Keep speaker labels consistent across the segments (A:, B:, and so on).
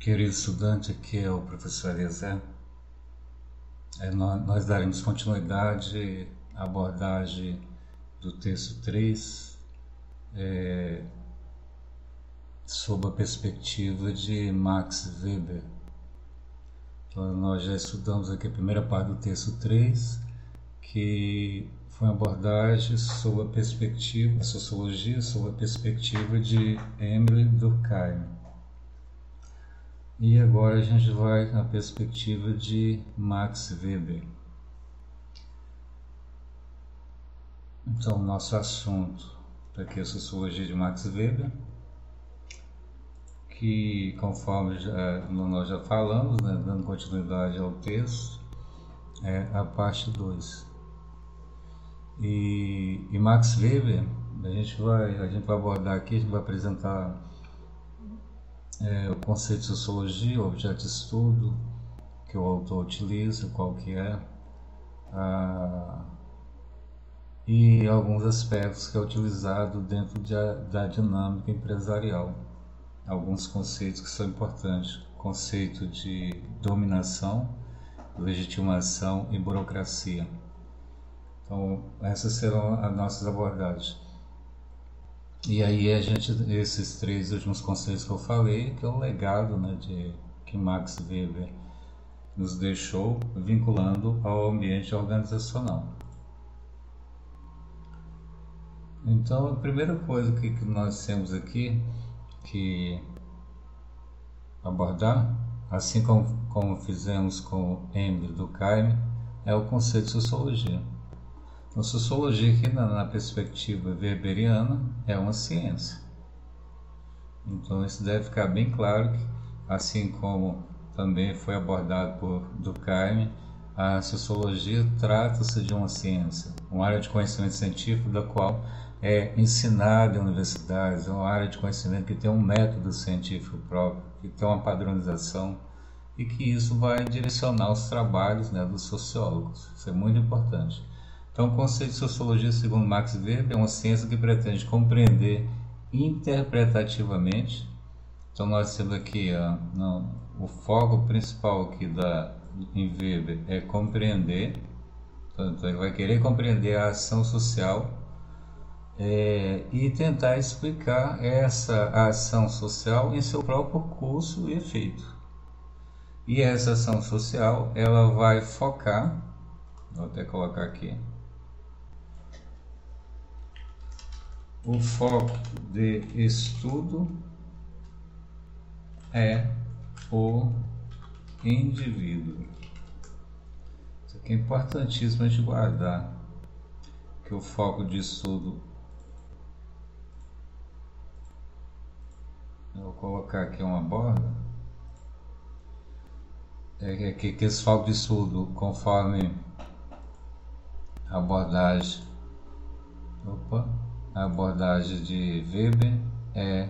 A: Querido estudante, aqui é o professor Eliezer. Nós daremos continuidade à abordagem do texto 3 sob a perspectiva de Max Weber. Então, nós já estudamos aqui a primeira parte do texto 3, que foi uma abordagem sob a perspectiva, a sociologia sob a perspectiva de Emile Durkheim. E agora a gente vai na perspectiva de Max Weber. Então, nosso assunto aqui é a sociologia de Max Weber, que, conforme nós já falamos, dando continuidade ao texto, é a parte 2. E Max Weber, a gente vai abordar aqui, a gente vai apresentar o conceito de sociologia, o objeto de estudo que o autor utiliza, qual que é, e alguns aspectos que é utilizado dentro da dinâmica empresarial. Alguns conceitos que são importantes: conceito de dominação, legitimação e burocracia. Então, essas serão as nossas abordagens. E aí esses três últimos conceitos que eu falei, que é o legado que Max Weber nos deixou, vinculando ao ambiente organizacional. Então, a primeira coisa que nós temos aqui que abordar, assim como fizemos com Emile Durkheim, é o conceito de sociologia. Então, sociologia aqui na perspectiva weberiana é uma ciência. Então isso deve ficar bem claro que, assim como também foi abordado por Durkheim, a sociologia trata-se de uma ciência, uma área de conhecimento científico da qual é ensinada em universidades, é uma área de conhecimento que tem um método científico próprio, que tem uma padronização e que isso vai direcionar os trabalhos dos sociólogos. Isso é muito importante. Então, o conceito de sociologia, segundo Max Weber, é uma ciência que pretende compreender interpretativamente. Então, nós temos aqui o foco principal aqui em Weber é compreender. Então, ele vai querer compreender a ação social e tentar explicar essa ação social em seu próprio curso e efeito. E essa ação social, ela vai focar, vou até colocar aqui, o foco de estudo é o indivíduo. Isso aqui é importantíssimo a gente guardar, que o foco de estudo, eu vou colocar aqui uma borda, que esse foco de estudo, conforme a abordagem de Weber, é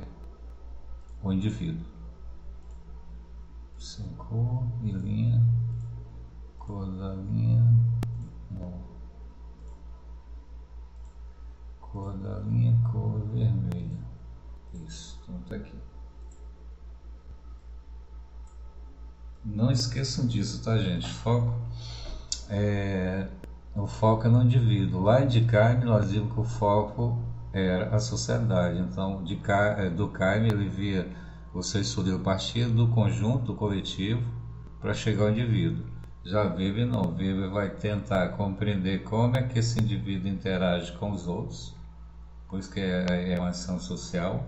A: o indivíduo. Sem cor e linha, cor da linha, cor da linha, cor vermelha. Isso, então tá aqui. Não esqueçam disso, tá, gente? O foco é no indivíduo. Lá em Durkheim nós vimos que o foco era a sociedade. Então, Durkheim ele via o seu estudo a partir do conjunto, do coletivo, para chegar ao indivíduo. Já Weber não. Weber vai tentar compreender como é que esse indivíduo interage com os outros, pois que é uma ação social,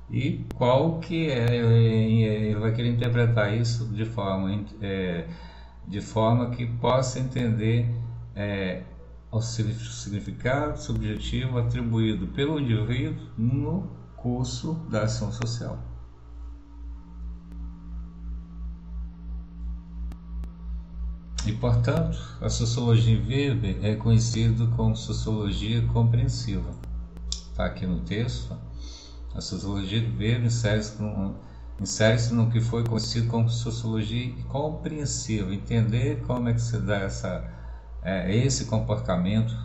A: e qual que ele vai querer interpretar isso de forma que possa entender o significado subjetivo atribuído pelo indivíduo no curso da ação social. E, portanto, a sociologia em Weber é conhecida como sociologia compreensiva. Está aqui no texto. A sociologia de Weber insere-se no que foi conhecido como sociologia compreensiva, entender como é que se dá esse comportamento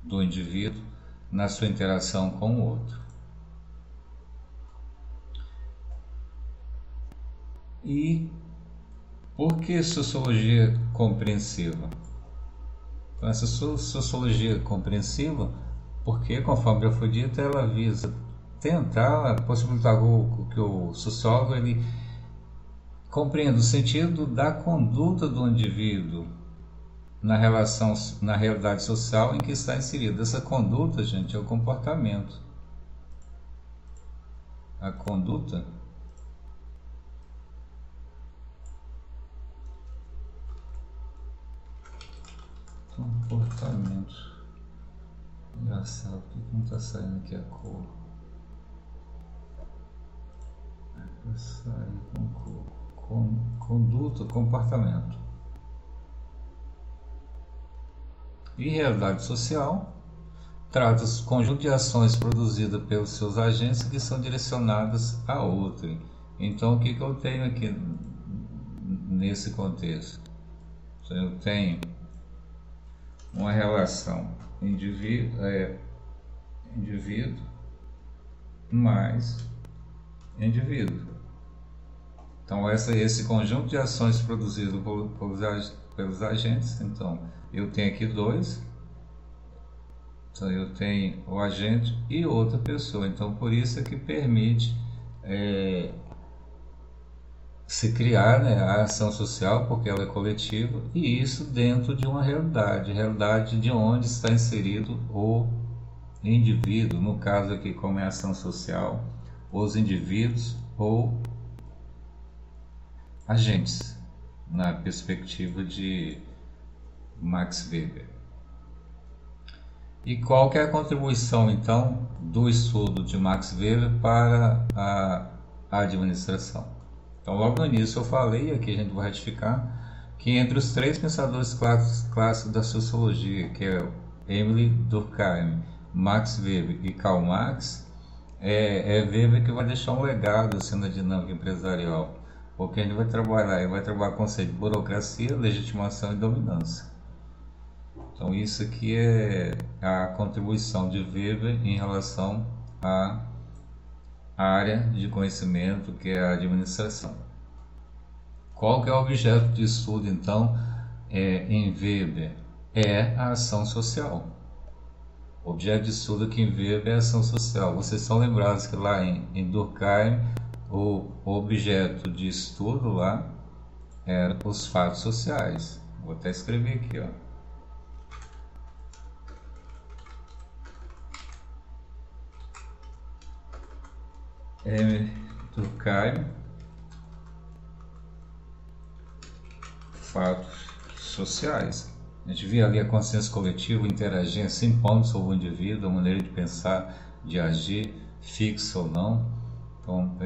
A: do indivíduo na sua interação com o outro. E por que sociologia compreensiva? Então, essa sociologia compreensiva, porque, conforme já foi dito, ela visa tentar possibilitar que o sociólogo ele compreenda o sentido da conduta do indivíduo na realidade social em que está inserido. Essa conduta, gente, é o comportamento. A conduta comportamento. Engraçado, por que não está saindo aqui a cor? Vai sair com cor. Conduta, comportamento. E realidade social trata-se do conjunto de ações produzidas pelos seus agentes que são direcionadas a outrem. Então, o que eu tenho aqui nesse contexto? Eu tenho uma relação indivíduo mais indivíduo. Então, esse conjunto de ações produzidas pelos agentes, então, eu tenho aqui dois, então eu tenho o agente e outra pessoa, então por isso é que permite se criar, né, a ação social, porque ela é coletiva, e isso dentro de uma realidade de onde está inserido o indivíduo, no caso aqui como é a ação social, os indivíduos ou agentes, na perspectiva de Max Weber. E qual que é a contribuição, então, do estudo de Max Weber para a administração? Então, logo no início eu falei, aqui a gente vai retificar, que entre os três pensadores clássicos da sociologia, que é Emile Durkheim, Max Weber e Karl Marx, é Weber que vai deixar um legado assim, na dinâmica empresarial, porque a gente vai trabalhar o conceito de burocracia, legitimação e dominância. Então isso aqui é a contribuição de Weber em relação à área de conhecimento que é a administração. Qual que é o objeto de estudo então em Weber? É a ação social. O objeto de estudo aqui em Weber é a ação social. Vocês são lembrados que lá em Durkheim o objeto de estudo lá era os fatos sociais. Vou até escrever aqui, ó. Durkheim, fatos sociais. A gente via ali a consciência coletiva interagindo, se impondo sobre o indivíduo, a maneira de pensar, de agir, fixa ou não. Então,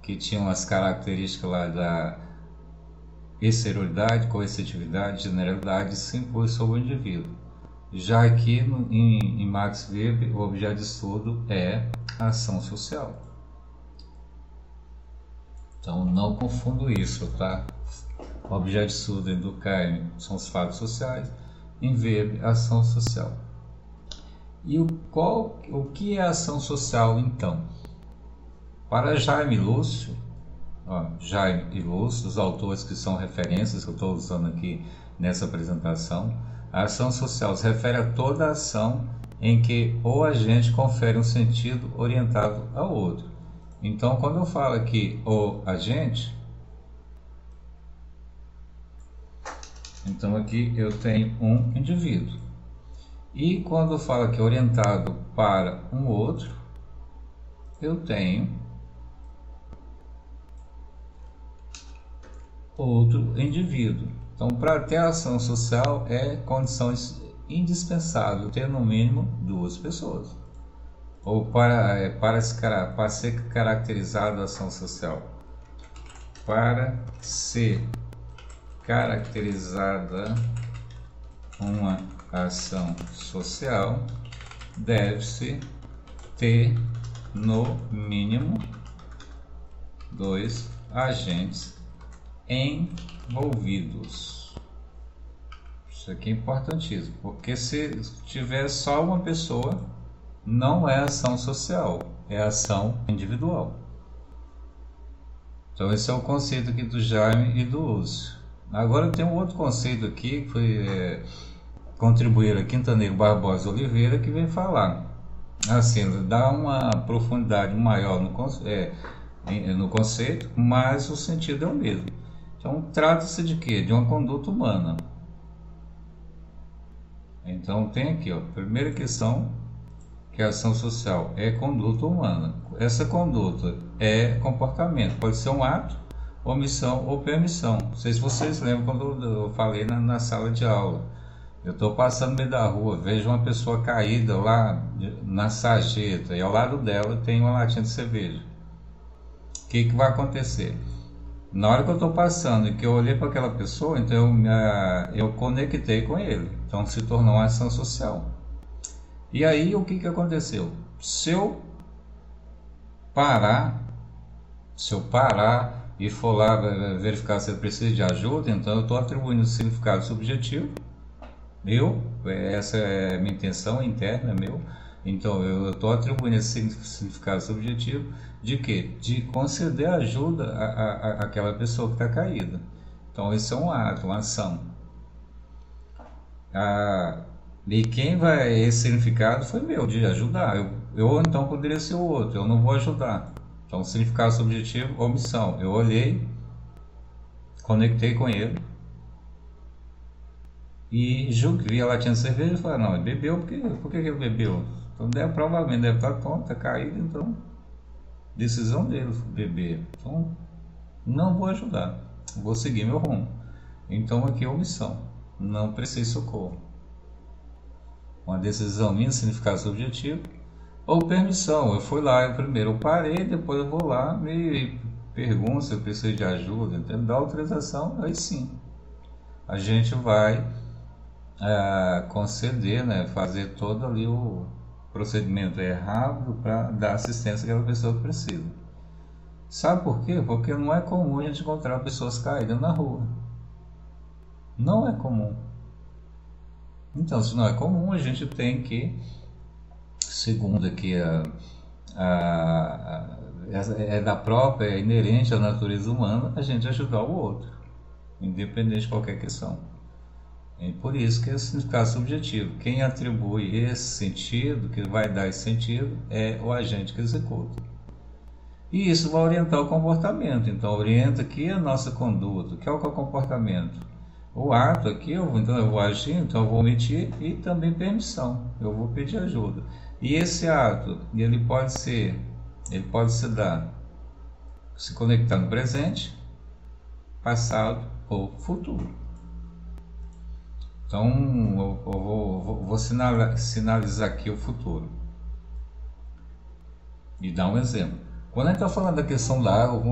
A: que tinham as características lá da exterioridade, coercitividade, generalidade, se impôs sobre o indivíduo. Já aqui em Max Weber, o objeto de estudo é a ação social. Então não confundo isso, tá? O objeto de estudo em Durkheim são os fatos sociais, em Weber a ação social. E o que é a ação social então? Para Jaime e Lúcio, Jaime e Lúcio, os autores que são referências que eu estou usando aqui nessa apresentação, a ação social se refere a toda a ação em que o agente confere um sentido orientado ao outro. Então, quando eu falo aqui o agente, então aqui eu tenho um indivíduo. E quando eu falo aqui orientado para um outro, eu tenho outro indivíduo. Então, para ter ação social é condição indispensável ter no mínimo duas pessoas. Ou para ser caracterizada a ação social. Para ser caracterizada uma ação social, deve-se ter no mínimo dois agentes envolvidos. Isso aqui é importantíssimo, porque se tiver só uma pessoa, não é ação social, é ação individual. Então esse é o conceito aqui do Jaime e do Lúcio. Agora tem um outro conceito aqui que foi contribuir a Quintaneiro Barbosa Oliveira, que vem falar assim, dá uma profundidade maior no conceito, mas o sentido é o mesmo. Então trata-se de quê? De uma conduta humana. Então tem aqui, ó, primeira questão, que a ação social é conduta humana. Essa conduta é comportamento, pode ser um ato, omissão ou permissão. Não sei se vocês lembram quando eu falei na sala de aula. Eu estou passando no meio da rua, vejo uma pessoa caída lá na sarjeta e ao lado dela tem uma latinha de cerveja. O que vai acontecer? Na hora que eu estou passando e que eu olhei para aquela pessoa, então eu conectei com ele. Então se tornou uma ação social. E aí o que aconteceu? Se eu parar e for lá verificar se eu preciso de ajuda, então eu estou atribuindo um significado subjetivo. Essa é a minha intenção interna, Então eu estou atribuindo esse significado subjetivo de quê? De conceder ajuda àquela pessoa que está caída. Então esse é um ato, uma ação. E quem vai, esse significado foi meu, de ajudar. Eu então poderia ser o outro, eu não vou ajudar. Então significado subjetivo, omissão. Eu olhei, conectei com ele. E julgo que via latinha de cerveja e falei, não, ele bebeu, por que ele bebeu? Então provavelmente deve estar tonto, tá caído, então decisão dele beber. Então não vou ajudar, vou seguir meu rumo. Então aqui é omissão, não preciso socorro. Uma decisão minha, significado subjetivo. Ou permissão, eu fui lá, eu primeiro eu parei, depois eu vou lá, me pergunto se eu preciso de ajuda, entendeu? Dá autorização, aí sim. A gente vai conceder, né, fazer todo ali o procedimento rápido para dar assistência àquela pessoa que precisa. Sabe por quê? Porque não é comum a gente encontrar pessoas caídas na rua. Não é comum. Então, se não é comum, a gente tem que, segundo aqui é da própria, é inerente à natureza humana, a gente ajudar o outro, independente de qualquer questão. É por isso que é o significado subjetivo. Quem atribui esse sentido, que vai dar esse sentido, é o agente que executa. E isso vai orientar o comportamento. Então, orienta aqui a nossa conduta. Que é o comportamento? O ato aqui, então eu vou agir, então eu vou omitir, e também permissão. Eu vou pedir ajuda. E esse ato, ele pode se dar, se conectar no presente, passado ou futuro. Então, eu vou sinalizar aqui o futuro. E dar um exemplo. Quando a gente está falando da questão da água,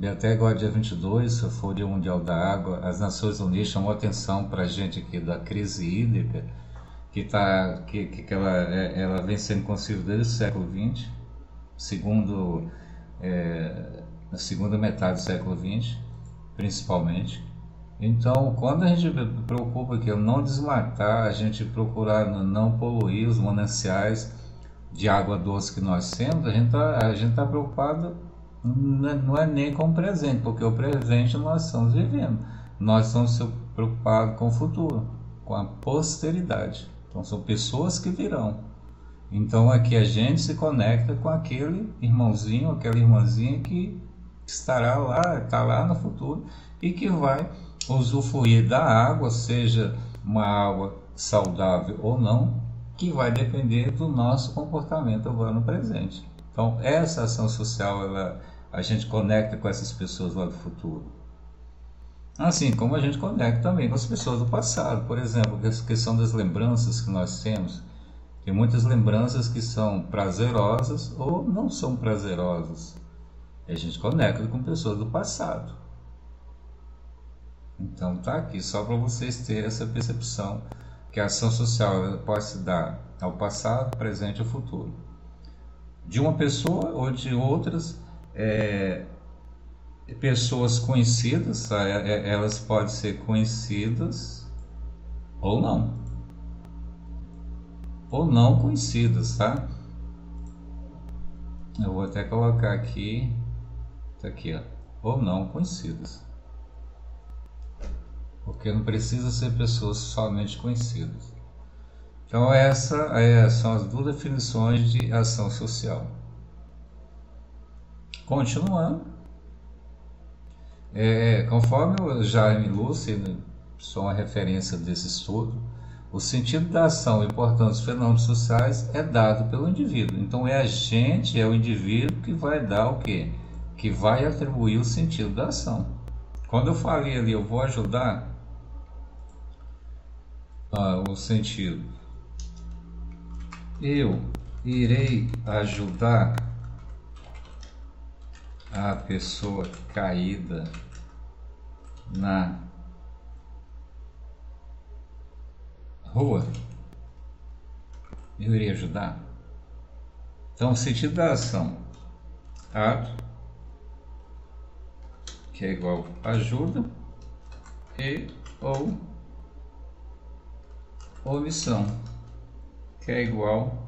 A: até agora dia 22, foi o Dia Mundial da Água, as Nações Unidas chamou atenção para a gente aqui da crise hídrica, que ela vem sendo concebida desde o século XX, na segunda metade do século XX, principalmente. Então, quando a gente preocupa aqui não desmatar, a gente procurar não poluir os mananciais de água doce que nós temos, a gente tá preocupado não é nem com o presente, porque o presente nós estamos vivendo. Nós estamos preocupados com o futuro, com a posteridade. Então, são pessoas que virão. Então, aqui a gente se conecta com aquele irmãozinho, aquela irmãzinha que está lá no futuro e que vai usufruir da água, seja uma água saudável ou não, que vai depender do nosso comportamento agora no presente. Então, essa ação social, a gente conecta com essas pessoas lá do futuro. Assim como a gente conecta também com as pessoas do passado. Por exemplo, a questão das lembranças que nós temos. Tem muitas lembranças que são prazerosas ou não são prazerosas. E a gente conecta com pessoas do passado. Então tá aqui só para vocês terem essa percepção que a ação social pode se dar ao passado, presente ou futuro. De uma pessoa ou de outras pessoas conhecidas, elas podem ser conhecidas ou não conhecidas, tá? Eu vou até colocar aqui Tá aqui, ó, ou não conhecidas. Porque não precisa ser pessoas somente conhecidas. Então essas são as duas definições de ação social. Continuando, conforme o Jaime Lúcio, só uma referência desse estudo, o sentido da ação e, portanto, os fenômenos sociais é dado pelo indivíduo. Então é a gente, é o indivíduo que vai dar o quê? Que vai atribuir o sentido da ação. Quando eu falei ali, eu vou ajudar, o sentido, eu irei ajudar a pessoa caída na rua, eu irei ajudar. Então, o sentido da ação, ato, que é igual ajuda, e ou omissão, que é igual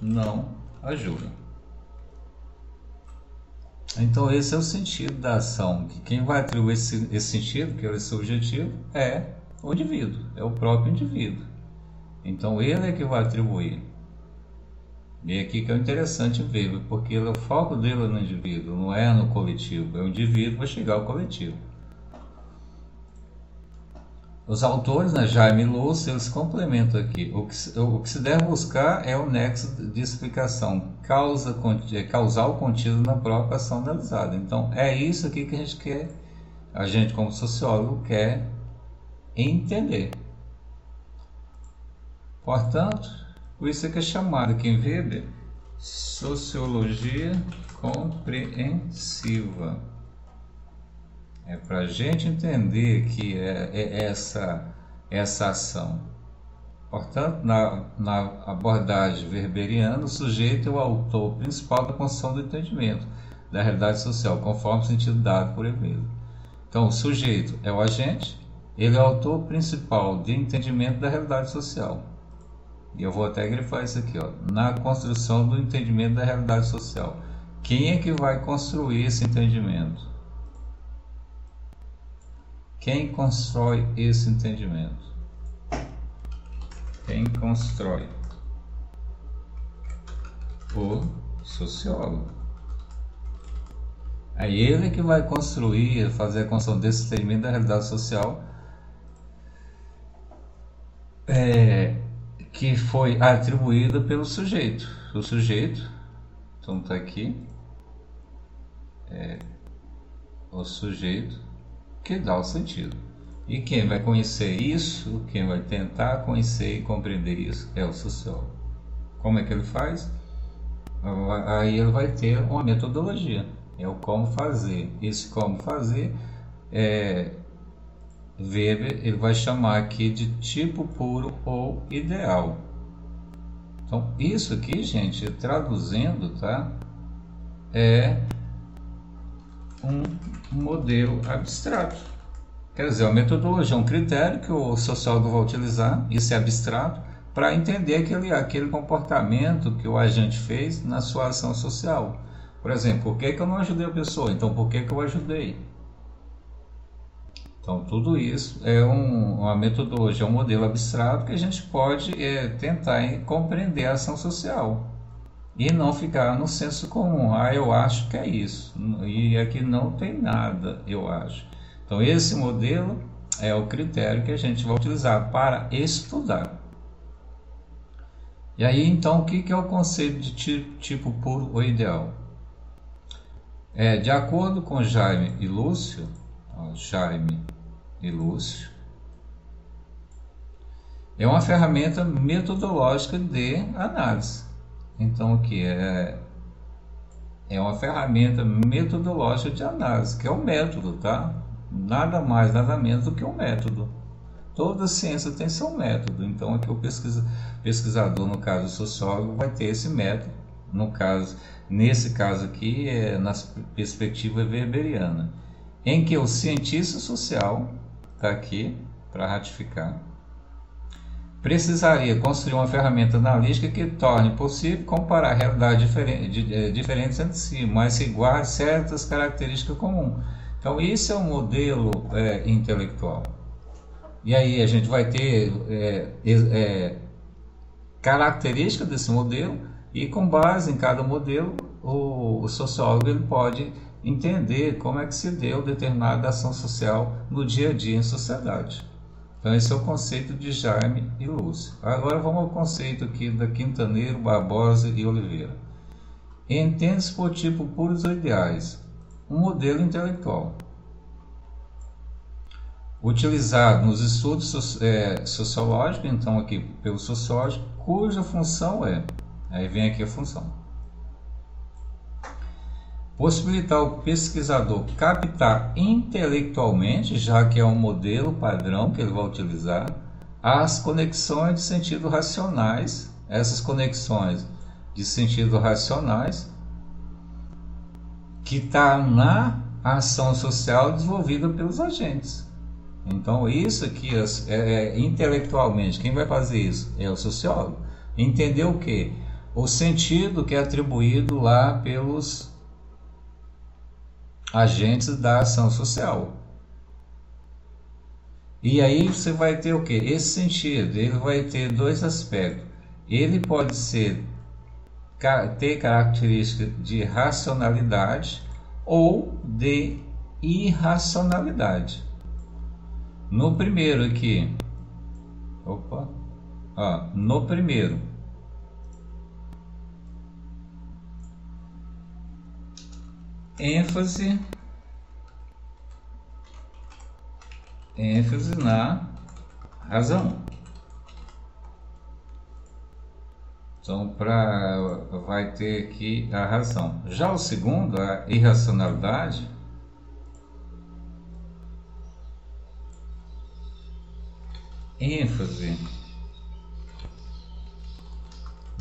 A: não ajuda. Então esse é o sentido da ação, que quem vai atribuir esse sentido, que é esse objetivo, é o indivíduo, é o próprio indivíduo. Então ele é que vai atribuir. E aqui que é interessante ver, porque o foco dele é no indivíduo, não é no coletivo, é o indivíduo para chegar ao coletivo. Os autores, né, Jaime e Lúcio, eles complementam aqui. O que se deve buscar é o nexo de explicação causal contido na própria ação analisada. Então, é isso aqui que a gente quer, a gente como sociólogo quer entender. Portanto, isso é que é chamado aqui em Weber sociologia compreensiva. É para a gente entender que é essa ação. Portanto, na abordagem weberiana, o sujeito é o autor principal da construção do entendimento da realidade social, conforme o sentido dado por ele mesmo. Então, o sujeito é o agente, ele é o autor principal de entendimento da realidade social. E eu vou até grifar isso aqui, ó, na construção do entendimento da realidade social. Quem é que vai construir esse entendimento? Quem constrói esse entendimento? Quem constrói? O sociólogo. É ele que vai construir, fazer a construção desse entendimento da realidade social, que foi atribuída pelo sujeito. O sujeito, então está aqui, o sujeito que dá o sentido. E quem vai conhecer isso, quem vai tentar conhecer e compreender isso, é o sociólogo. Como é que ele faz? Aí ele vai ter uma metodologia, é o como fazer. Esse como fazer, Weber ele vai chamar aqui de tipo puro ou ideal. Então isso aqui, gente, traduzindo, tá? É um modelo abstrato. Quer dizer, a metodologia é um critério que o sociólogo vai utilizar, isso é abstrato, para entender aquele comportamento que o agente fez na sua ação social. Por exemplo, por que eu não ajudei a pessoa? Então, por que eu ajudei? Então, tudo isso é uma metodologia, um modelo abstrato que a gente pode tentar compreender a ação social. E não ficar no senso comum, eu acho que é isso, e aqui não tem nada, eu acho. Então esse modelo é o critério que a gente vai utilizar para estudar. E aí então o que é o conceito de tipo puro ou ideal? De acordo com Jaime e Lúcio, é uma ferramenta metodológica de análise. Então, o que é uma ferramenta metodológica de análise, que é o método, tá? Nada mais, nada menos do que um método. Toda ciência tem seu método. Então, aqui o pesquisador, no caso o sociólogo, vai ter esse método. Nesse caso aqui, na perspectiva weberiana, em que o cientista social está aqui para ratificar. precisaria construir uma ferramenta analítica que torne possível comparar realidades diferentes entre si, mas que guarde certas características comuns. Então, isso é um modelo intelectual. E aí a gente vai ter características desse modelo, e com base em cada modelo, o sociólogo ele pode entender como é que se deu determinada ação social no dia a dia em sociedade. Então esse é o conceito de Jaime e Lúcio. Agora vamos ao conceito aqui da Quintaneiro, Barbosa e Oliveira. Entende-se por tipo puros ou ideais um modelo intelectual utilizado nos estudos sociológicos, então aqui pelo sociólogo, cuja função aí vem aqui a função, possibilitar o pesquisador captar intelectualmente, já que é um modelo padrão que ele vai utilizar, as conexões de sentido racionais, essas conexões de sentido racionais que está na ação social desenvolvida pelos agentes. Então isso aqui intelectualmente, quem vai fazer isso? É o sociólogo. Entender o quê? O sentido que é atribuído lá pelos agentes da ação social. E aí você vai ter o quê? Esse sentido, ele vai ter dois aspectos. Ele pode ter características de racionalidade ou de irracionalidade. No primeiro aqui, no primeiro, ênfase na razão. Então, vai ter aqui a razão. Já o segundo, a irracionalidade, ênfase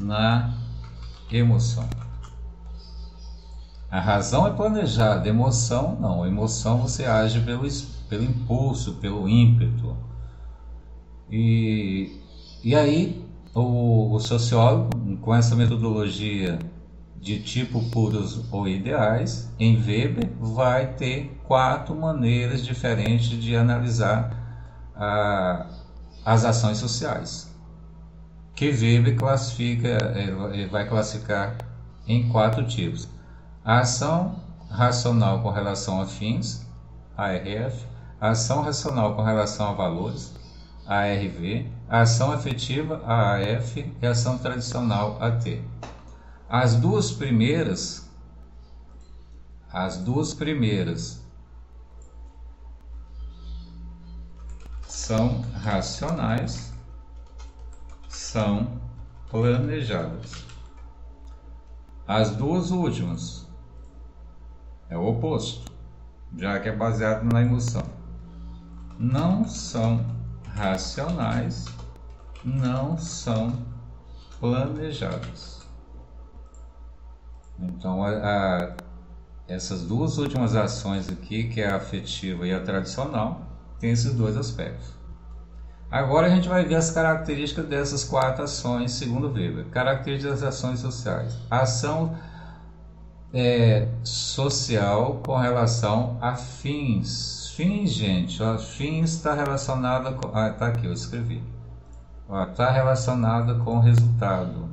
A: na emoção. A razão é planejada, a emoção não. A emoção você age pelo impulso, pelo ímpeto. E aí o sociólogo, com essa metodologia de tipo puros ou ideais, em Weber, vai ter 4 maneiras diferentes de analisar as ações sociais, que Weber vai classificar em 4 tipos. A ação racional com relação a fins, ARF, a ação racional com relação a valores, ARV, a ação afetiva, AAF, e a ação tradicional, AT. As duas primeiras são racionais, são planejadas. As duas últimas é o oposto, já que é baseado na emoção. Não são racionais, não são planejadas. Então, essas duas últimas ações aqui, que é a afetiva e a tradicional, tem esses dois aspectos. Agora a gente vai ver as características dessas 4 ações, segundo Weber. Características das ações sociais. Ação social com relação a fins. Fins, gente, fins está relacionada com... tá aqui, eu escrevi. Está relacionada com o resultado.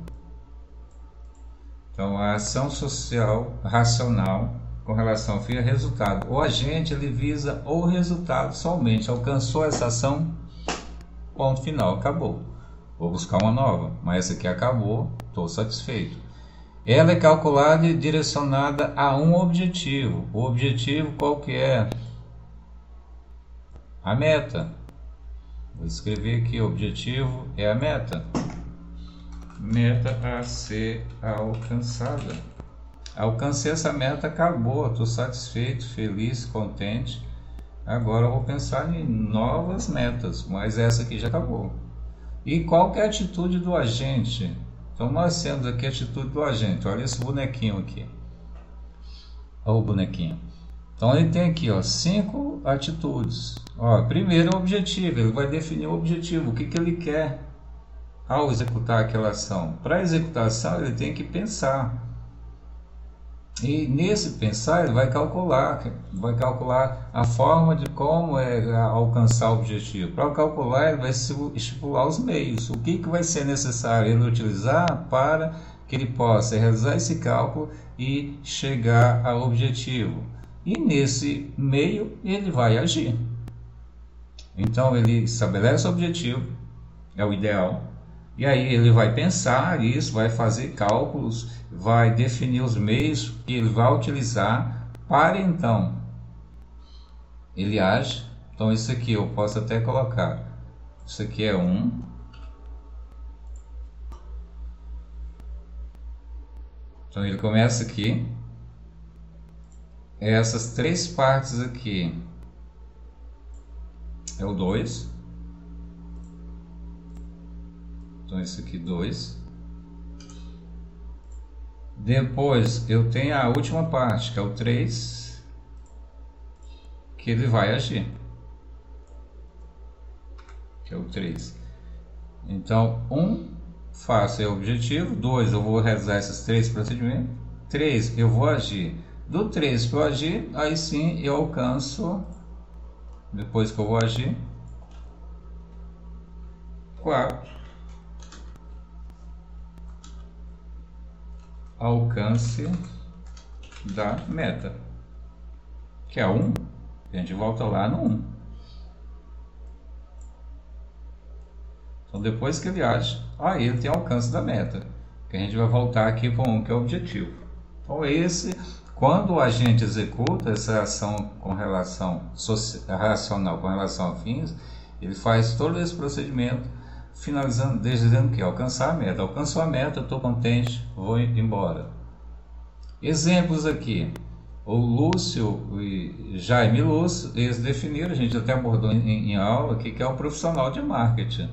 A: Então, a ação social racional com relação ao fim é resultado. O agente ele visa o resultado somente. Alcançou essa ação, ponto final, acabou. Vou buscar uma nova, mas essa aqui acabou, estou satisfeito. Ela é calculada e direcionada a um objetivo. O objetivo qual que é? A meta. Vou escrever aqui, o objetivo é a meta. Meta a ser alcançada. Alcancei essa meta, acabou, estou satisfeito, feliz, contente. Agora eu vou pensar em novas metas, mas essa aqui já acabou. E qual que é a atitude do agente? Então nós temos aqui a atitude do agente. Olha esse bonequinho aqui. Olha o bonequinho. Então ele tem aqui 5 atitudes. Primeiro o objetivo, ele vai definir o objetivo, o que ele quer. ao executar aquela ação? Para executar a ação, ele tem que pensar. E nesse pensar, ele vai calcular a forma de como alcançar o objetivo. Para calcular, ele vai estipular os meios. O que vai ser necessário ele utilizar para que ele possa realizar esse cálculo e chegar ao objetivo. E nesse meio, ele vai agir. Então, ele estabelece o objetivo, é o ideal. E aí ele vai pensar isso, vai fazer cálculos, vai definir os meios que ele vai utilizar para então ele age. Então isso aqui eu posso até colocar, isso aqui é 1, então ele começa aqui, essas três partes aqui é o 2. Então esse aqui 2. Depois eu tenho a última parte, que é o 3, que ele vai agir, que é o 3. Então 1 faço é o objetivo, 2 eu vou realizar esses 3 procedimentos, 3 eu vou agir. Do 3 para eu agir, aí sim eu alcanço, depois que eu vou agir, 4. Alcance da meta, que é 1, a gente volta lá no 1. Então depois que ele age, aí ele tem alcance da meta, que a gente vai voltar aqui para 1, que é o objetivo. Então quando o agente executa essa ação com relação racional com relação a fins, ele faz todo esse procedimento, finalizando, dizendo que alcançar a meta. Alcançou a meta, estou contente, vou embora. Exemplos aqui. O Lúcio e Jaime Lúcio, eles definiram, a gente até abordou em aula aqui, que é o profissional de marketing.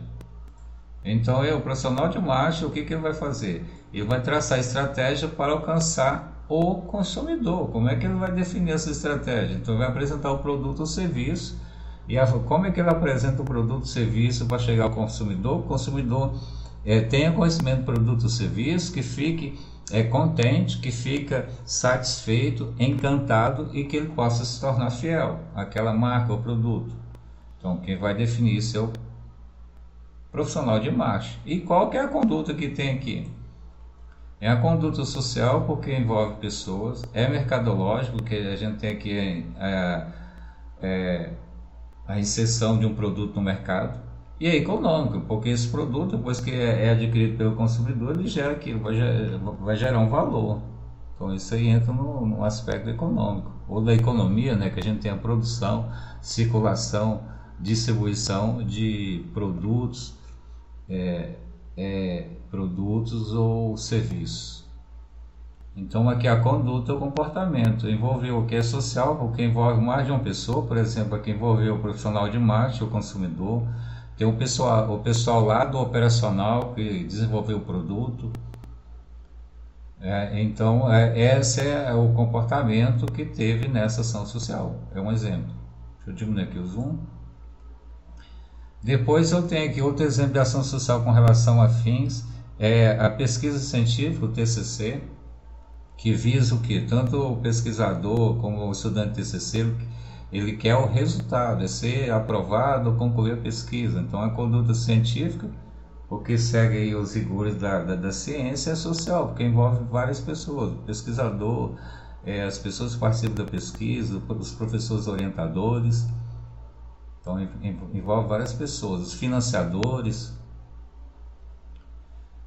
A: Então, o profissional de marketing, o que ele vai fazer? Ele vai traçar estratégia para alcançar o consumidor. Como é que ele vai definir essa estratégia? Então, ele vai apresentar o produto ou serviço. E como é que ele apresenta o produto ou serviço para chegar ao consumidor? O consumidor tenha conhecimento do produto ou serviço, que fique contente, que fica satisfeito, encantado e que ele possa se tornar fiel àquela marca ou produto. Então, quem vai definir isso é o profissional de marketing. E qual que é a conduta que tem aqui? É a conduta social, porque envolve pessoas, é mercadológico, porque a gente tem aqui a inserção de um produto no mercado, e é econômico, porque esse produto, depois que é adquirido pelo consumidor, ele gera aquilo, vai gerar um valor. Então isso aí entra no aspecto econômico, ou da economia, né, que a gente tem a produção, circulação, distribuição de produtos, produtos ou serviços. Então aqui a conduta e o comportamento envolveu o que é social, porque envolve mais de uma pessoa. Por exemplo, aqui envolveu o profissional de marketing, o consumidor, tem o pessoal lá do operacional que desenvolveu o produto. Então esse é o comportamento que teve nessa ação social, é um exemplo. Deixa eu diminuir aqui o zoom. Depois eu tenho aqui outro exemplo de ação social com relação a fins, a pesquisa científica, o TCC, que visa o que? Tanto o pesquisador como o estudante de TCC, ele quer o resultado, é ser aprovado ou concluir a pesquisa. Então a conduta científica, porque segue aí os rigores da ciência, social, porque envolve várias pessoas, o pesquisador, as pessoas que participam da pesquisa, os professores orientadores. Então envolve várias pessoas, os financiadores.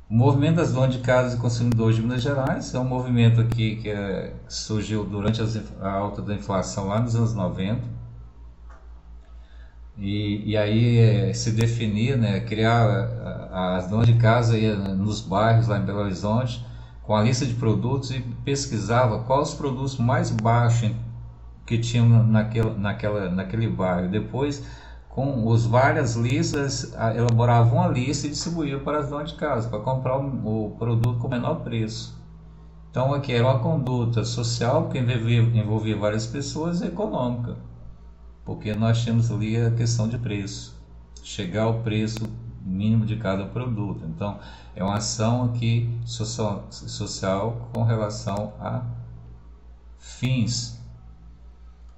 A: O movimento das donas de casa e consumidores de Minas Gerais é um movimento aqui que surgiu durante a alta da inflação lá nos anos 90. E aí se definir, né, criar as donas de casa nos bairros lá em Belo Horizonte com a lista de produtos e pesquisava quais os produtos mais baixos que tinham naquele bairro. Depois, com as várias listas, elaborava uma lista e distribuía para as donas de casa, para comprar o produto com menor preço. Então aqui era uma conduta social, porque envolvia várias pessoas, e econômica, porque nós tínhamos ali a questão de preço, chegar ao preço mínimo de cada produto. Então, é uma ação aqui social com relação a fins.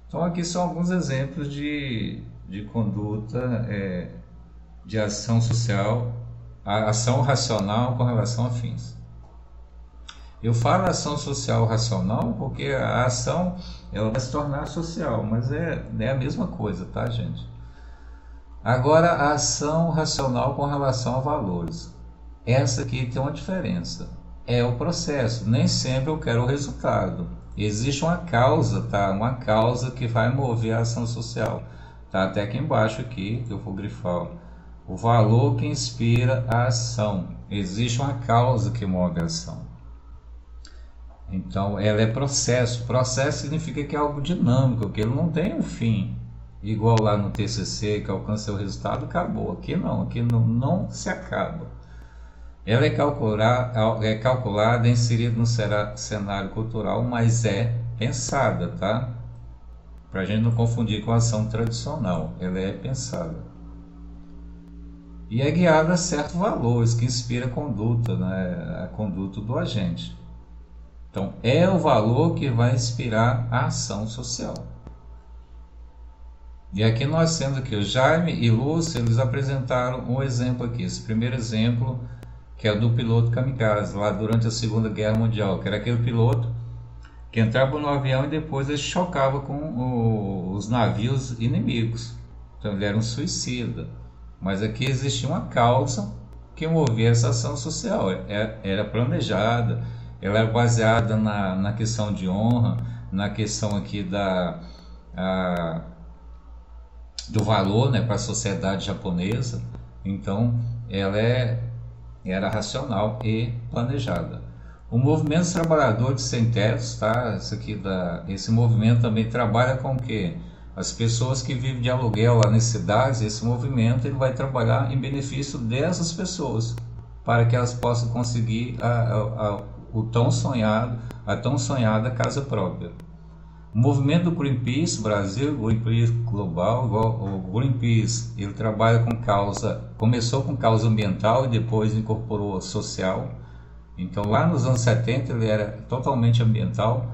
A: Então, aqui são alguns exemplos de conduta, de ação social, a ação racional com relação a fins. Eu falo ação social racional porque a ação ela vai se tornar social, mas é a mesma coisa, tá, gente? Agora, a ação racional com relação a valores. Essa aqui tem uma diferença. É o processo, nem sempre eu quero o resultado. Existe uma causa, tá? Uma causa que vai mover a ação social. Tá até aqui embaixo aqui, que eu vou grifar. O valor que inspira a ação. Existe uma causa que move a ação. Então, ela é processo. Processo significa que é algo dinâmico, que ele não tem um fim. Igual lá no TCC, que alcança o resultado, acabou. Aqui não se acaba. Ela é calculada, inserida no cenário cultural, mas é pensada, tá? Para a gente não confundir com a ação tradicional. Ela é pensada. E é guiada a certos valores que inspira a conduta, né? A conduta do agente. Então, é o valor que vai inspirar a ação social. E aqui nós temos aqui o Jaime e Lúcia, eles apresentaram um exemplo aqui. Esse primeiro exemplo, que é do piloto kamikaze, lá durante a Segunda Guerra Mundial, que era aquele piloto que entrava no avião e depois ele chocava com os navios inimigos. Então ele era um suicida. Mas aqui existia uma causa que movia essa ação social. Era planejada, ela era baseada na questão de honra, na questão aqui do valor, né, para a sociedade japonesa. Então ela era racional e planejada. O movimento dos trabalhadores sem tetos, tá? Esse movimento também trabalha com o quê? As pessoas que vivem de aluguel lá nas cidades. Esse movimento ele vai trabalhar em benefício dessas pessoas, para que elas possam conseguir a tão sonhada casa própria. O movimento do Greenpeace Brasil, Greenpeace Global, o Greenpeace, ele trabalha começou com causa ambiental e depois incorporou social. Então lá nos anos 70 ele era totalmente ambiental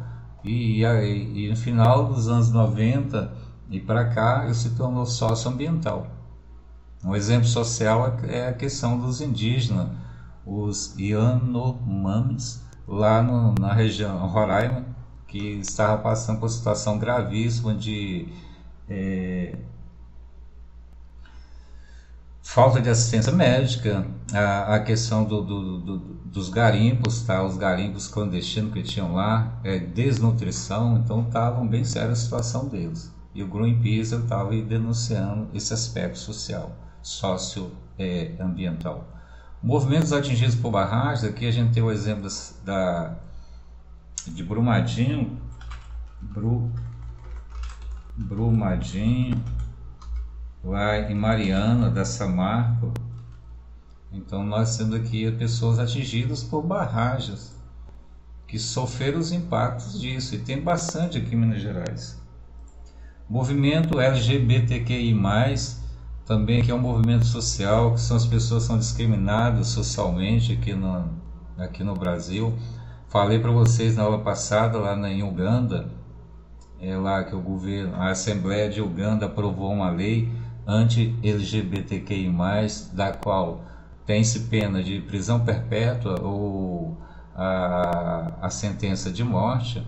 A: e no final dos anos 90 e para cá ele se tornou socioambiental. Um exemplo social é a questão dos indígenas, os Yanomamis, lá na região Roraima, que estava passando por situação gravíssima de falta de assistência médica, a questão dos garimpos, tá? Os garimpos clandestinos que tinham lá, desnutrição, então estavam bem séria a situação deles. E o Greenpeace estava denunciando esse aspecto social, socioambiental. Movimentos atingidos por barragens, aqui a gente tem o exemplo de Brumadinho, lá em Mariana, da Samarco. Então nós temos aqui pessoas atingidas por barragens, que sofreram os impactos disso, e tem bastante aqui em Minas Gerais. Movimento LGBTQI+, também que é um movimento social, que são as pessoas que são discriminadas socialmente aqui no Brasil. Falei para vocês na aula passada, lá em Uganda, lá que a Assembleia de Uganda aprovou uma lei anti-LGBTQI+, da qual tem-se pena de prisão perpétua ou a sentença de morte.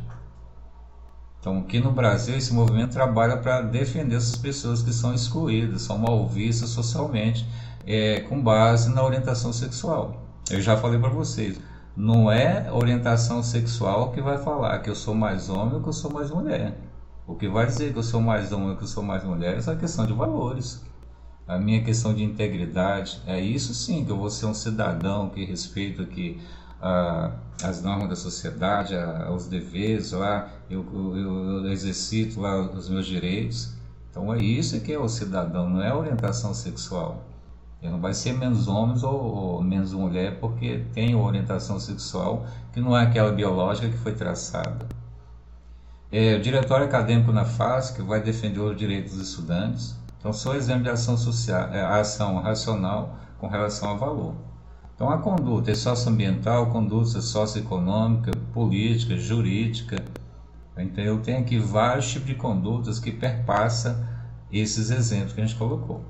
A: Então, aqui no Brasil, esse movimento trabalha para defender essas pessoas que são excluídas, são mal vistas socialmente, com base na orientação sexual. Eu já falei para vocês, não é orientação sexual que vai falar que eu sou mais homem ou que eu sou mais mulher. O que vai dizer que eu sou mais homem ou que eu sou mais mulher é essa questão de valores. A minha questão de integridade, é isso sim, que eu vou ser um cidadão que respeita aqui as normas da sociedade, os deveres, lá eu exercito lá os meus direitos. Então é isso que é o cidadão, não é a orientação sexual. Ele não vai ser menos homens ou menos mulher porque tem orientação sexual que não é aquela biológica que foi traçada. O Diretório Acadêmico na FAS, que vai defender os direitos dos estudantes. Então, são exemplos de ação social, ação racional com relação ao valor. Então a conduta é socioambiental, conduta socioeconômica, política, jurídica. Então eu tenho aqui vários tipos de condutas que perpassam esses exemplos que a gente colocou.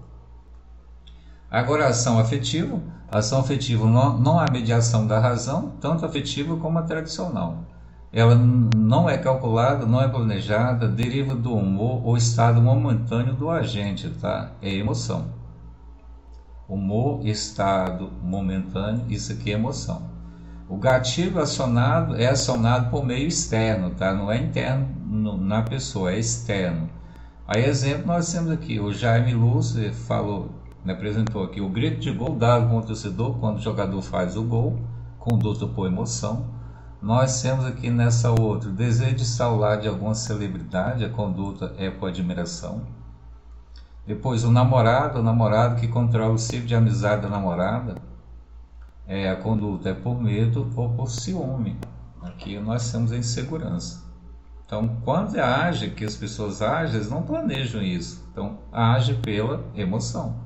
A: Agora a ação afetiva. A ação afetiva não há mediação da razão, tanto afetiva como a tradicional. Ela não é calculada, não é planejada, deriva do humor ou estado momentâneo do agente, tá? É emoção. Humor, estado momentâneo, isso aqui é emoção. O gatilho acionado é acionado por meio externo, tá? Não é interno na pessoa, é externo. Aí, exemplo, nós temos aqui, o Jaime Lúcio falou, apresentou aqui o grito de gol dado com o torcedor quando o jogador faz o gol, conduta por emoção. Nós temos aqui nessa outra, o desejo de saudade de alguma celebridade, a conduta é por admiração. Depois o namorado que controla o ciclo de amizade da namorada, a conduta é por medo ou por ciúme. Aqui nós temos a insegurança. Então, quando age, que as pessoas agem, eles não planejam isso. Então, age pela emoção.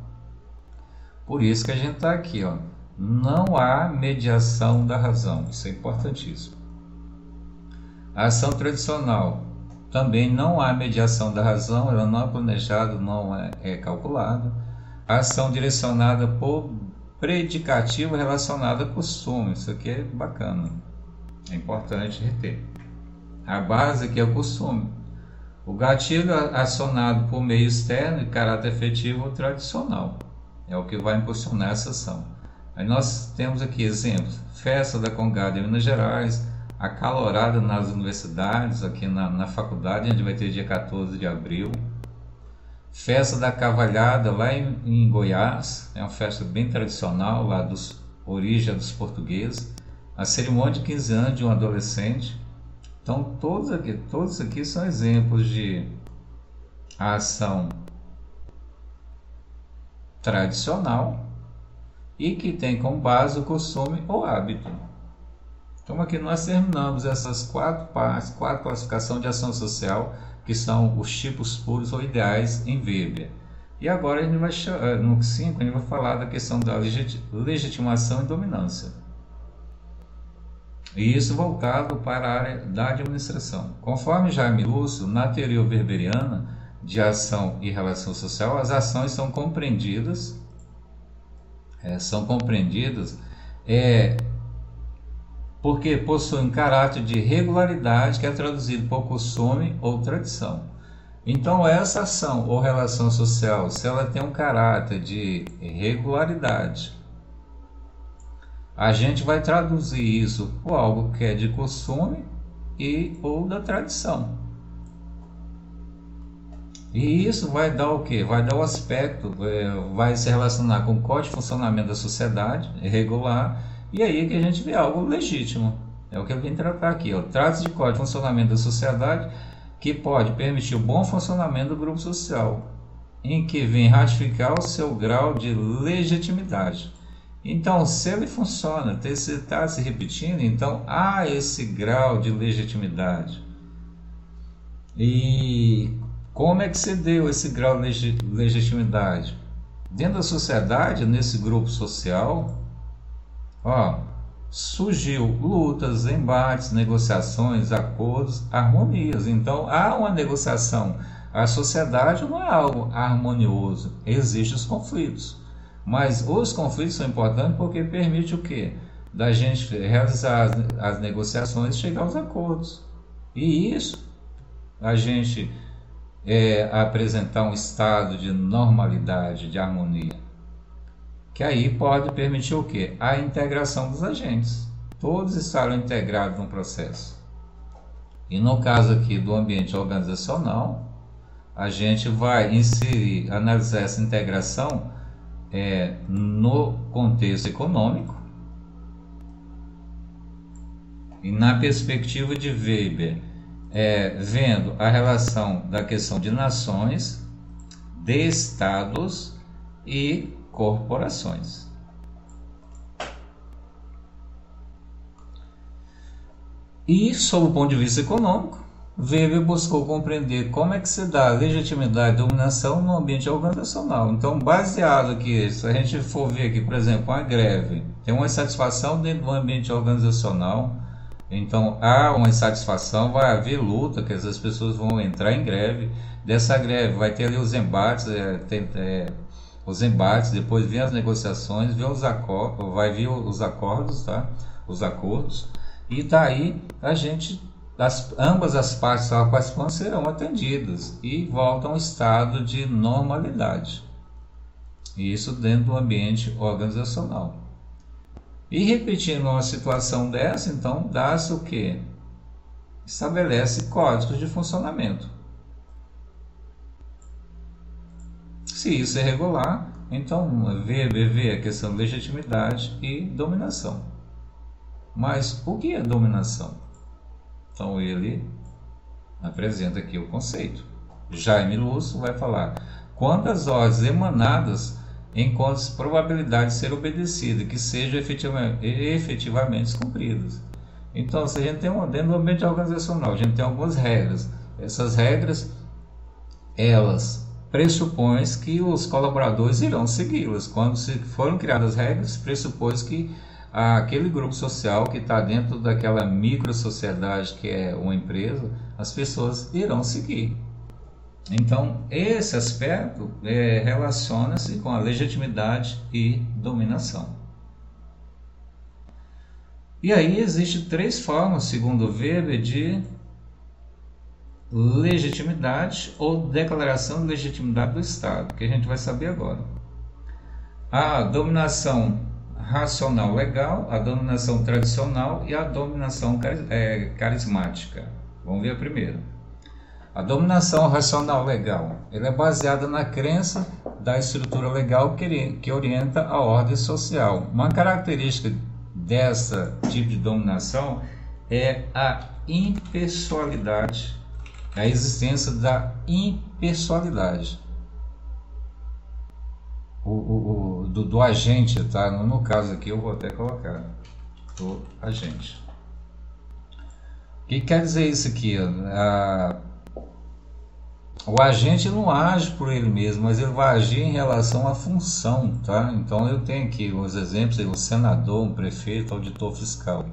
A: Por isso que a gente está aqui, ó. Não há mediação da razão. Isso é importantíssimo. A ação tradicional. Também não há mediação da razão, ela não é planejada, não é calculada. A ação direcionada por predicativo relacionado a costume. Isso aqui é bacana. É importante reter. A base aqui é o costume. O gatilho acionado por meio externo e caráter efetivo ou tradicional. É o que vai impulsionar essa ação. Aí nós temos aqui exemplos. Festa da Congada em Minas Gerais, acalorada nas universidades, aqui na faculdade, a gente vai ter dia 14 de abril. Festa da Cavalhada lá em Goiás, é uma festa bem tradicional, lá origem dos portugueses. A cerimônia de 15 anos de um adolescente. Então todos aqui são exemplos de ação tradicional e que tem como base o costume ou hábito. Então aqui nós terminamos essas 4 partes, 4 classificações de ação social, que são os tipos puros ou ideais em Weber. E agora a gente vai, no 5, a gente vai falar da questão da legitimação e dominância. E isso voltado para a área da administração. Conforme Jaime Lúcio, na teoria weberiana de ação e relação social, as ações são compreendidas porque possuem caráter de regularidade, que é traduzido por costume ou tradição. Então essa ação ou relação social, se ela tem um caráter de regularidade, a gente vai traduzir isso por algo que é de costume ou da tradição. E isso vai dar o quê? Vai dar o aspecto, vai se relacionar com o código de funcionamento da sociedade, regular, e aí que a gente vê algo legítimo. É o que eu vim tratar aqui. Trata-se de código de funcionamento da sociedade que pode permitir o bom funcionamento do grupo social, em que vem ratificar o seu grau de legitimidade. Então, se ele funciona, está se repetindo, então há esse grau de legitimidade. E como é que se deu esse grau de legitimidade? Dentro da sociedade, nesse grupo social, surgiu lutas, embates, negociações, acordos, harmonias. Então há uma negociação. A sociedade não é algo harmonioso, existem os conflitos. Mas os conflitos são importantes porque permite o quê? Da gente realizar as negociações e chegar aos acordos. E isso, a gente apresentar um estado de normalidade, de harmonia. Que aí pode permitir o quê? A integração dos agentes. Todos estarão integrados no processo. E no caso aqui do ambiente organizacional, a gente vai analisar essa integração no contexto econômico e na perspectiva de Weber, vendo a relação da questão de nações, de estados e corporações. E, sob o ponto de vista econômico, Weber buscou compreender como é que se dá a legitimidade e dominação no ambiente organizacional. Então, baseado aqui, se a gente for ver aqui, por exemplo, uma greve, tem uma insatisfação dentro do ambiente organizacional, então há uma insatisfação, vai haver luta, que as pessoas vão entrar em greve, dessa greve vai ter ali os embates, depois vem as negociações, vem os acordos, vai vir os acordos, tá? Os acordos, e daí ambas as partes participantes serão atendidas e voltam ao estado de normalidade. Isso dentro do ambiente organizacional. E repetindo uma situação dessa, então dá-se o que? Estabelece códigos de funcionamento. Se isso é regular, então vê a questão de legitimidade e dominação. Mas o que é dominação? Então ele apresenta aqui o conceito. Jaime Lúcio vai falar: quando as ordens emanadas encontram probabilidade de ser obedecida, que sejam efetivamente cumpridas. Então, se a gente tem dentro do ambiente organizacional, a gente tem algumas regras. Essas regras, elas pressupõem que os colaboradores irão segui-las. Quando foram criadas regras, pressupõe que aquele grupo social que está dentro daquela micro-sociedade que é uma empresa, as pessoas irão seguir. Então, esse aspecto relaciona-se com a legitimidade e dominação. E aí existem 3 formas, segundo Weber, de legitimidade ou declaração de legitimidade do Estado, que a gente vai saber agora. A dominação racional legal, a dominação tradicional e a dominação carismática. Vamos ver a primeira. A dominação racional legal, ela é baseada na crença da estrutura legal que orienta a ordem social. Uma característica dessa tipo de dominação é a impessoalidade, a existência da impessoalidade do agente, tá? No caso aqui eu vou até colocar do agente. O que quer dizer isso aqui? O agente não age por ele mesmo, mas ele vai agir em relação à função, tá? Então eu tenho aqui os exemplos: um senador, um prefeito, auditor fiscal.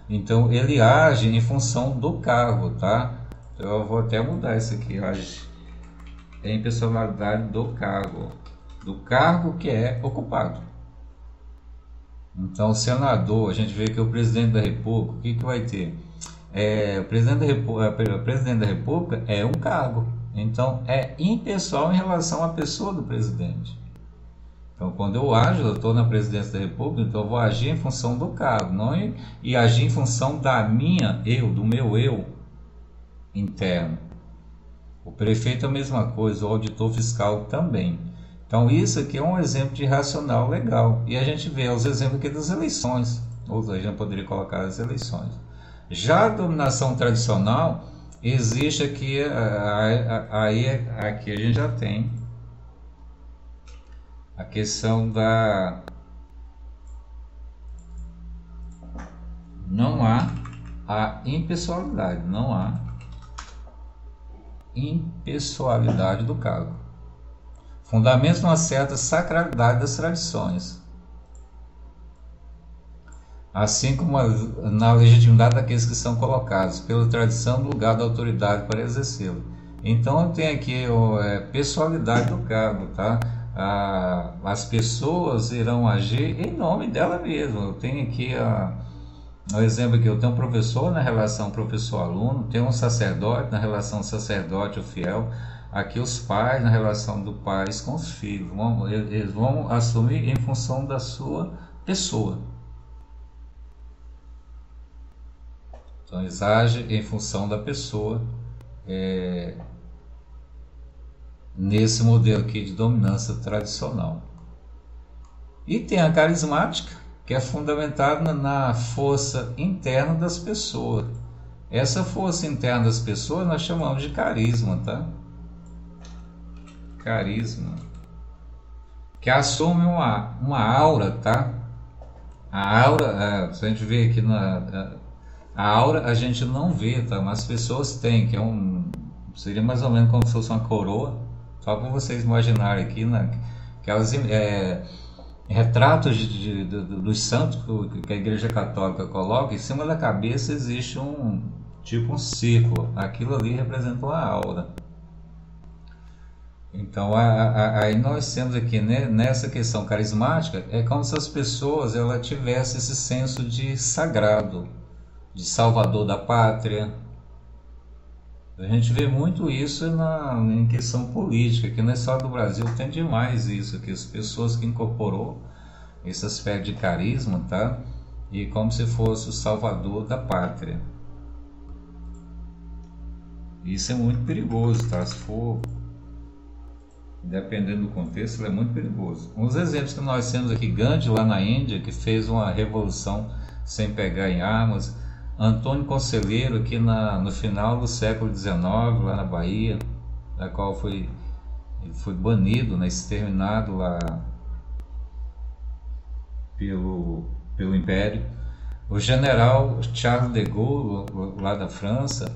A: Então ele age em função do cargo, tá? Então, eu vou até mudar isso aqui, age em pessoalidade do cargo que é ocupado. Então o senador, a gente vê que o presidente da República, o que vai ter? O presidente da República é um cargo. Então é impessoal em relação à pessoa do presidente. Então quando eu ajo, eu estou na presidência da República, então eu vou agir em função do cargo, não e agir em função do meu eu interno. O prefeito é a mesma coisa, o auditor fiscal também. Então isso aqui é um exemplo de racional legal. E a gente vê os exemplos aqui das eleições, ou seja, a gente poderia colocar as eleições. Já a dominação tradicional, existe aqui, aqui a gente já tem a questão da... Não há a impessoalidade, não há impessoalidade do cargo. Fundamentos numa certa sacralidade das tradições, assim como na legitimidade daqueles que são colocados pela tradição no lugar da autoridade para exercê-lo. Então eu tenho aqui pessoalidade do cargo, tá? As pessoas irão agir em nome dela mesma. Eu tenho aqui um exemplo aqui, eu tenho um professor na relação professor-aluno, tenho um sacerdote na relação sacerdote ou fiel. Aqui os pais na relação do pais com os filhos, eles vão assumir em função da sua pessoa. Então eles agem em função da pessoa, nesse modelo aqui de dominância tradicional. E tem a carismática, que é fundamentada na força interna das pessoas. Essa força interna das pessoas nós chamamos de carisma, tá? Carisma, que assume uma aura, tá? A aura, se a gente vê aqui A aura a gente não vê, tá? Mas as pessoas têm, que é seria mais ou menos como se fosse uma coroa, só para vocês imaginarem aqui, né? Aquelas retratos dos santos que a Igreja Católica coloca, em cima da cabeça existe tipo um círculo, aquilo ali representa uma aura. Então aí nós temos aqui, né, nessa questão carismática, é como se as pessoas tivessem esse senso de sagrado, de salvador da pátria. A gente vê muito isso em questão política, que não é só do Brasil, tem demais isso, que as pessoas que incorporou esse aspecto de carisma, tá? E como se fosse o salvador da pátria. Isso é muito perigoso, tá? Se for, dependendo do contexto, ele é muito perigoso. Uns exemplos que nós temos aqui, Gandhi lá na Índia, que fez uma revolução sem pegar em armas. Antônio Conselheiro aqui no final do século XIX, lá na Bahia, da qual ele foi banido, né, exterminado lá pelo Império. O general Charles de Gaulle, lá da França.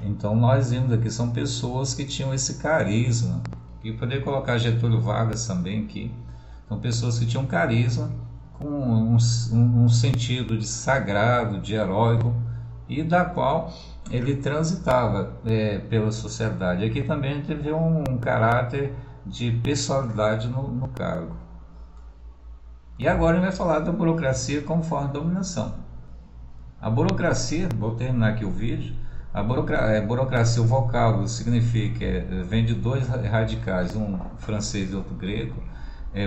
A: Então nós vimos aqui, são pessoas que tinham esse carisma. E poder colocar Getúlio Vargas também aqui. São pessoas que tinham carisma, com um sentido de sagrado, de heróico, e da qual ele transitava pela sociedade. Aqui também a gente vê um caráter de personalidade no cargo. E agora ele vai falar da burocracia como forma de dominação. A burocracia, vou terminar aqui o vídeo, a burocracia, o vocábulo significa, vem de dois radicais, um francês e outro grego,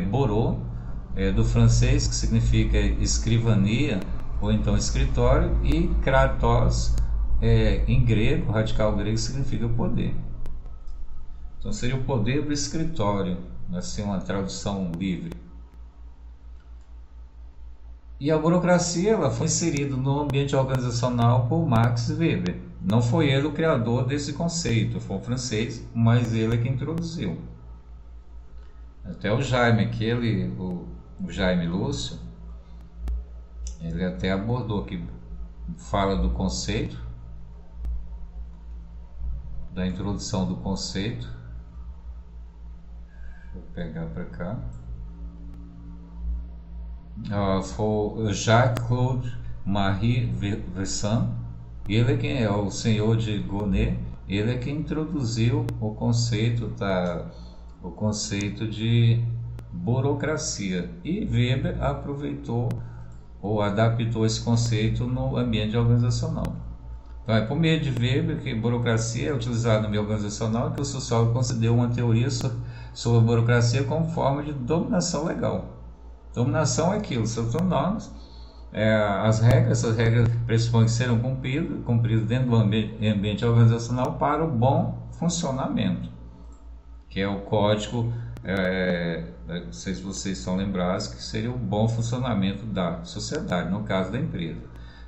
A: borô, do francês, que significa escrivania, ou então escritório, e kratos, em grego, radical grego, significa poder. Então seria o poder do escritório, assim, uma tradução livre. E a burocracia ela foi inserida no ambiente organizacional por Max Weber. Não foi ele o criador desse conceito, foi o francês, mas ele é que introduziu. Até o Jaime, o Jaime Lúcio, ele até abordou que fala do conceito, da introdução do conceito. Deixa eu pegar para cá. Foi Jacques-Claude Marie Vincent, ele é quem é o senhor de Gonnet, ele é quem introduziu o conceito de burocracia, e Weber aproveitou ou adaptou esse conceito no ambiente organizacional. Então é por meio de Weber que burocracia é utilizada no meio organizacional, que o sociólogo considerou uma teoria sobre a burocracia como forma de dominação legal. Dominação é aquilo, são normas, essas regras pressupõem que serão cumpridas dentro do ambiente organizacional para o bom funcionamento, que é o código, não sei se vocês estão lembrados, que seria o bom funcionamento da sociedade, no caso da empresa.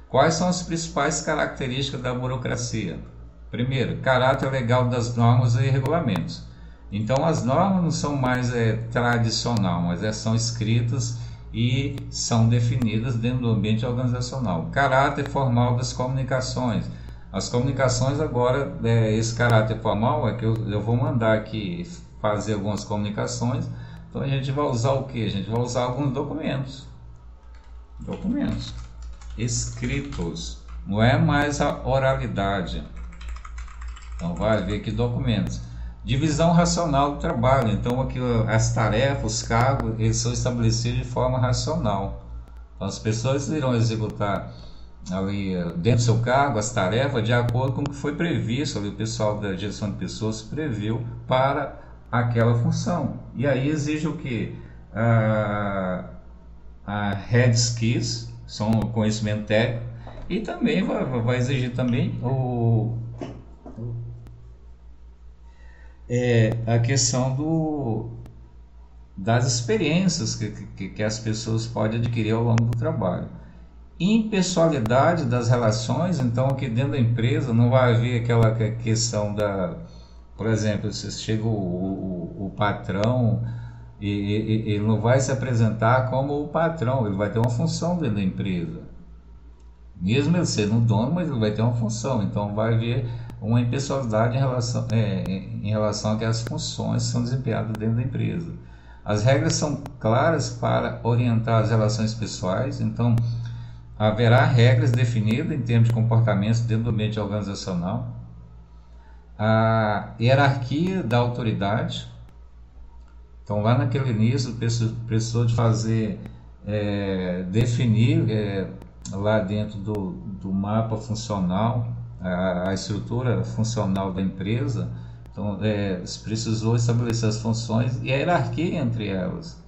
A: Quais são as principais características da burocracia? Primeiro, caráter legal das normas e regulamentos. Então as normas não são mais tradicional, mas são escritas e são definidas dentro do ambiente organizacional. Caráter formal das comunicações. As comunicações agora, esse caráter formal é que eu vou mandar aqui fazer algumas comunicações, então a gente vai usar o que? A gente vai usar alguns documentos escritos, não é mais a oralidade. Então vai ver que documentos. Divisão racional do trabalho. Então aqui as tarefas, os cargos, eles são estabelecidos de forma racional. Então as pessoas irão executar ali dentro do seu cargo as tarefas de acordo com o que foi previsto, ali o pessoal da gestão de pessoas previu para aquela função. E aí exige o que? A head skills, são o conhecimento técnico, e também vai exigir também a questão das experiências que as pessoas podem adquirir ao longo do trabalho. Impessoalidade das relações, então aqui dentro da empresa não vai haver aquela questão por exemplo, se chega o patrão e ele não vai se apresentar como o patrão, ele vai ter uma função dentro da empresa. Mesmo ele sendo um dono, mas ele vai ter uma função, então vai haver uma impessoalidade em relação àquelas funções que são desempenhadas dentro da empresa. As regras são claras para orientar as relações pessoais, então haverá regras definidas em termos de comportamentos dentro do ambiente organizacional. A hierarquia da autoridade, então lá naquele início precisou de fazer, definir lá dentro do mapa funcional, a estrutura funcional da empresa. Então se precisou estabelecer as funções e a hierarquia entre elas.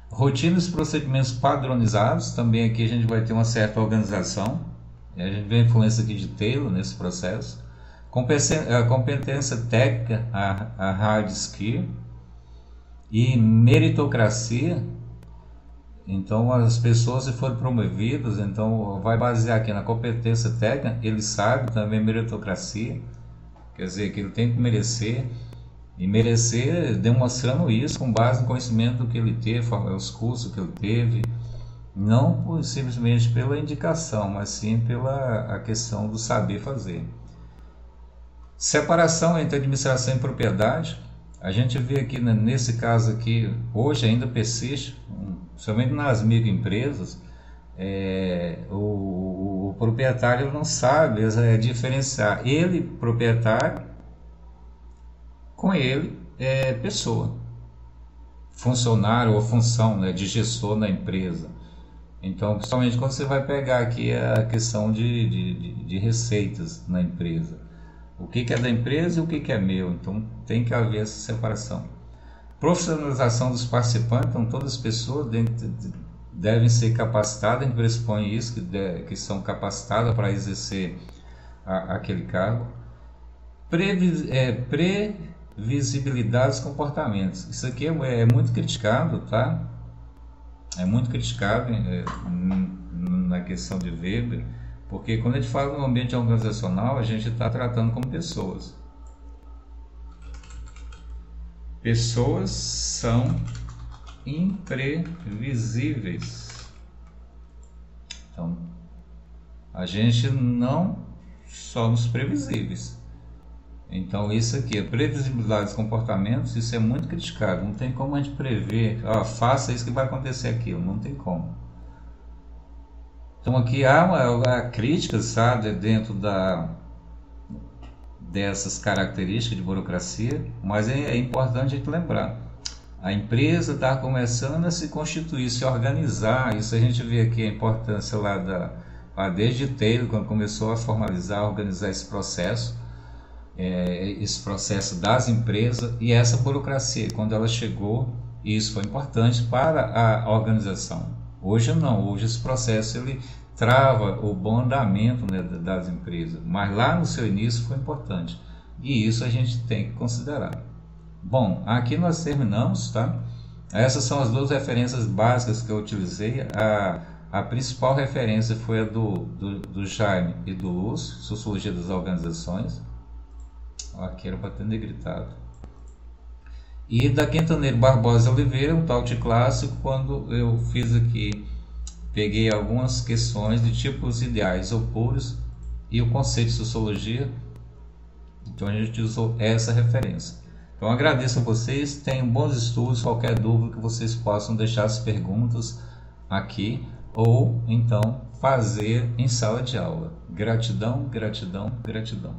A: Rotinas e procedimentos padronizados, também aqui a gente vai ter uma certa organização, a gente vê a influência aqui de Taylor nesse processo. A competência técnica, a hard skill, e meritocracia. Então as pessoas, se forem promovidas, então vai basear aqui na competência técnica, ele sabe também meritocracia, quer dizer que ele tem que merecer, e merecer demonstrando isso com base no conhecimento que ele teve, os cursos que ele teve, não simplesmente pela indicação, mas sim pela a questão do saber fazer. Separação entre administração e propriedade. A gente vê aqui, nesse caso aqui, hoje ainda persiste, somente nas microempresas, o proprietário não sabe diferenciar ele, proprietário, com ele, pessoa, funcionário ou função, né, de gestor na empresa. Então, principalmente quando você vai pegar aqui a questão de receitas na empresa. O que é da empresa e o que é meu. Então tem que haver essa separação. Profissionalização dos participantes. Então todas as pessoas devem ser capacitadas. A gente pressupõe isso, que são capacitadas para exercer aquele cargo. Previsibilidade dos comportamentos. Isso aqui é muito criticado, tá? É muito criticado na questão de Weber. Porque quando a gente fala no ambiente organizacional, a gente está tratando como pessoas. Pessoas são imprevisíveis. Então, a gente não somos previsíveis. Então, isso aqui, a previsibilidade dos comportamentos, isso é muito criticado. Não tem como a gente prever, faça isso que vai acontecer aquilo. Não tem como. Então aqui há críticas, sabe, dentro dessas características de burocracia, mas é importante a gente lembrar. A empresa está começando a se constituir, se organizar. Isso a gente vê aqui a importância lá desde Taylor, quando começou a formalizar, organizar esse processo das empresas, e essa burocracia, quando ela chegou, isso foi importante para a organização. Hoje não, hoje esse processo ele trava o bom andamento, né, das empresas, mas lá no seu início foi importante, e isso a gente tem que considerar. Bom, aqui nós terminamos, tá? Essas são as duas referências básicas que eu utilizei. A principal referência foi a do Jaime e do Lúcio, Sociologia das Organizações. Aqui era para ter negritado. E da Quintaneiro Barbosa Oliveira, um tal de clássico, quando eu fiz aqui, peguei algumas questões de tipos ideais ou puros e o conceito de sociologia. Então a gente usou essa referência. Então agradeço a vocês, tenham bons estudos, qualquer dúvida que vocês possam deixar as perguntas aqui ou então fazer em sala de aula. Gratidão, gratidão, gratidão.